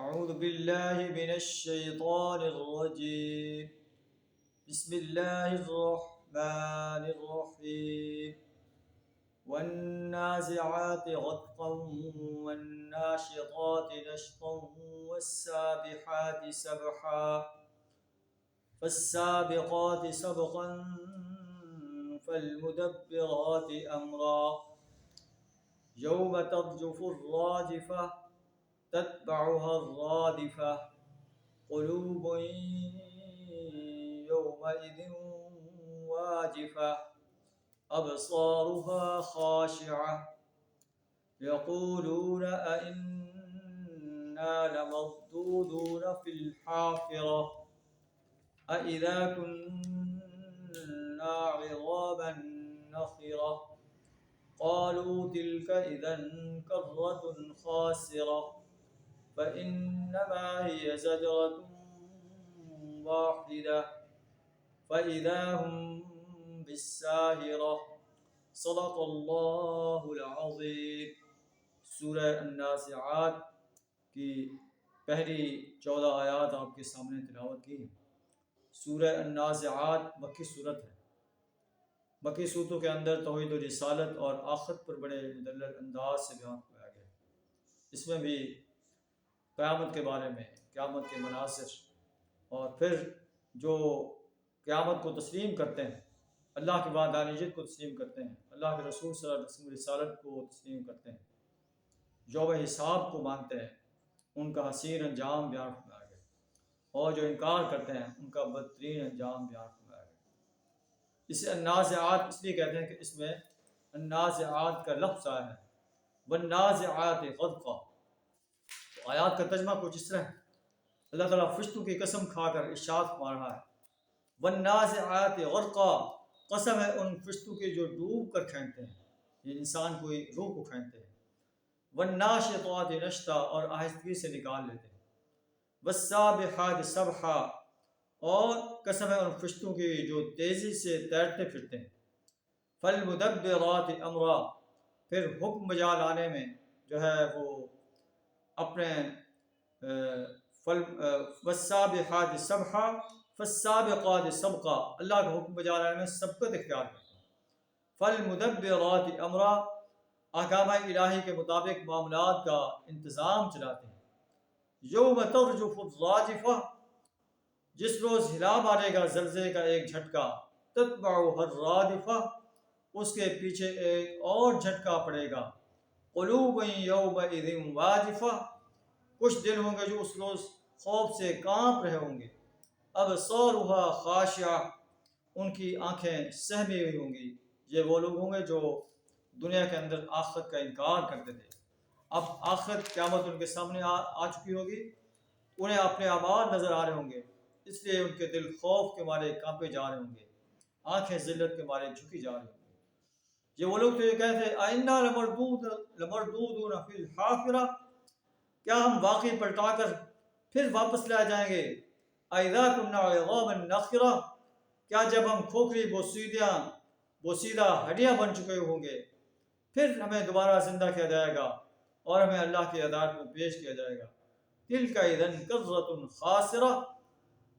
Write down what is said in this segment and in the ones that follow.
أعوذ بالله من الشيطان الرجيم. بسم الله الرحمن الرحيم. والنازعات غرقا والناشطات نشطا والسابحات سبحا فالسابقات سبقا فالمدبرات أمرا يوم ترجف الراجفة تتبعها الرادفة قلوب يومئذ واجفة أبصارها خاشعة يقولون أئنا لمردودون في الحافرة أئذا كنا عظاما نخرة قالوا تلك إذا كرة خاسرة فإنما هي زجرة واحدة فإذا هم بالساهرة صدق اللہ العظیم۔ سورہ النازعات کی پہلی 14 آیات آپ کے سامنے تلاوت کی۔ سورہ النازعات مکی صورت ہے۔ مکی صورتوں کے اندر توحید و رسالت اور آخرت پر بڑے مدلل انداز سے بیان کیا گیا۔ اس میں بھی قیامت کے بارے میں، قیامت کے مناظر، اور پھر جو قیامت کو تسلیم کرتے ہیں، اللہ کی وحدانیت کو تسلیم کرتے ہیں، اللہ کے رسول صلی اللہ علیہ وسلم رسالت کو تسلیم کرتے ہیں، یوم حساب کو مانتے ہیں، ان کا حسین انجام بیان فرمایا گیا، اور جو انکار کرتے ہیں ان کا بدترین انجام بیان فرمایا گیا۔ اسے النازعات اس لیے کہتے ہیں کہ اس میں النازعات کا لفظ آیا ہے، والنازعات غرقا۔ تو آیات کا ترجمہ کچھ اس طرح ہے، اللہ تعالیٰ فرشتوں کی قسم کھا کر ارشاد فرما رہا ہے، والنازعات غرقا، قسم ہے ان فرشتوں کے جو ڈوب کر کھینچتے ہیں، یہ انسان کو روح کو کھینچتے ہیں، والناشطات نشطا، اور آہستگی سے نکال لیتے ہیں، والسابحات سبحا، اور قسم ہے ان فرشتوں کی جو تیزی سے تیرتے پھرتے ہیں، فالمدبرات امرا، پھر حکم بجا لانے میں جو ہے وہ اپنے والسابحات سبحا فالسابقات سبقا، اللہ کا حکم بجا لانے میں سبقت اختیار کرتے ہیں، فالمدبرات امرا، احکام الہی کے مطابق معاملات کا انتظام چلاتے ہیں، یوم ترجف الراجفہ، جس روز ہلا مارے گا زلزلے کا ایک جھٹکا، تتبعها الرادفہ، اس کے پیچھے ایک اور جھٹکا پڑے گا، قلوب یومئذ واجفہ، کچھ دل ہوں گے جو اس روز خوف سے کانپ رہے ہوں گے، ابصارها خاشعہ، ان کی آنکھیں سہمی ہوئی ہوں گی۔ یہ وہ لوگ ہوں گے جو دنیا کے اندر آخرت کا انکار کرتے تھے، اب آخرت قیامت ان کے سامنے آ چکی ہوگی، انہیں اپنے اعمال نظر آ رہے ہوں گے، اس لیے ان کے دل خوف کے مارے کانپے جا رہے ہوں گے، آنکھیں ذلت کے مارے جھکی جا رہی ہوں گی۔ یہ وہ لوگ تو یہ کہتے ہیں اَإِنَّا لَمَرْدُودُونَ فِي الْحَافِرَةِ، کیا ہم واقعی پلٹا کر پھر واپس لائے جائیں گے، اَإِذَا كُنَّا عِظَامًا نَخِرَةً، کیا جب ہم کھوکھلی بوسیدہ ہڈیاں بن چکے ہوں گے، پھر ہمیں دوبارہ زندہ کیا جائے گا اور ہمیں اللہ کی عدالت میں پیش کیا جائے گا۔ تِلْكَ إِذًا كَرَّةٌ خَاسِرَةٌ،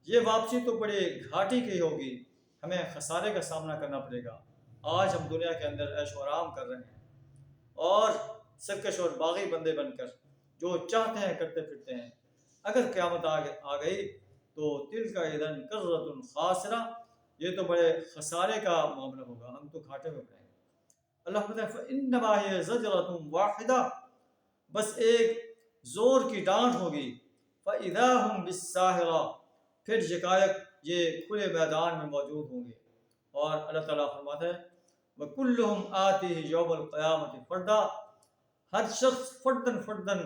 یہ واپسی تو بڑی گھاٹی کی ہوگی، ہمیں خسارے کا سامنا کرنا پڑے گا۔ آج ہم دنیا کے اندر عیش و آرام کر رہے ہیں اور سرکش اور باغی بندے بن کر جو چاہتے ہیں کرتے پھرتے ہیں، اگر قیامت آ گئی تو تِلْكَ إِذًا كَرَّةٌ خَاسِرَةٌ، یہ تو بڑے خسارے کا معاملہ ہوگا، ہم تو گھاٹے میں پڑیں گے۔ اللہ کہتا ہے فَإِنَّمَا هِيَ زَجْرَةٌ وَاحِدَةٌ، بس ایک زور کی ڈانٹ ہوگی، فَإِذَا هُمْ بِالسَّاهِرَةِ، پھر یکایک یہ کھلے میدان میں موجود ہوں گے۔ اور اللہ تعالیٰ فرماتا ہے وَكُلُّهُمْ آتِيهِ يَوْمَ الْقِيَامَةِ فَرْدًا، ہر شخص فردن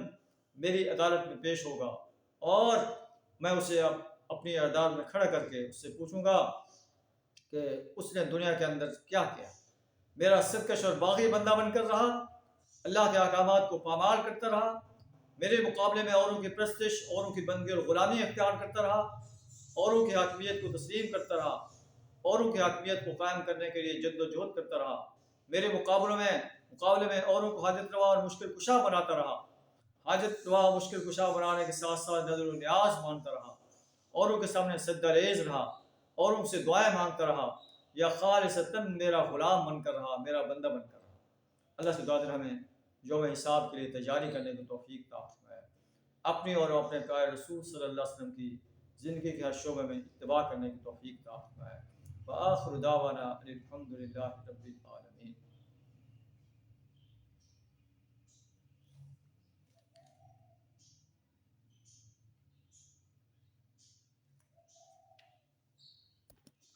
میری عدالت میں پیش ہوگا، اور میں اسے اپنی عدالت میں کھڑا کر کے اس سے پوچھوں گا کہ اس نے دنیا کے اندر کیا کیا، میرا سرکش اور باغی بندہ بن کر رہا، اللہ کے احکامات کو پامال کرتا رہا، میرے مقابلے میں اوروں کی پرستش، اوروں کی بندگی اور غلامی اختیار کرتا رہا، اوروں کی حاکمیت کو تسلیم کرتا رہا، اوروں کی حاکمیت کو قائم کرنے کے لیے جد و جہد کرتا رہا، میرے مقابلے میں اوروں کو حاجت روا اور مشکل کشا بناتا رہا، حاجت دعا مشکل کشا بنانے کے ساتھ ساتھ نظر و نیاز مانتا رہا، اوروں کے سامنے سجدہ ریز رہا، اوروں سے دعائیں مانگتا رہا، یا خالصتاً میرا غلام بن کر رہا، میرا بندہ بن کر رہا۔ اللہ سے دعا ہمیں یوم حساب کے لیے تیاری کرنے کی توفیق عطا فرمائے، اپنی اور اپنے پیارے رسول صلی اللہ علیہ وسلم کی زندگی کے ہر شعبے میں اتباع کرنے کی توفیق عطا فرمائے۔ وآخر دعوانا الحمد للہ رب العالمین۔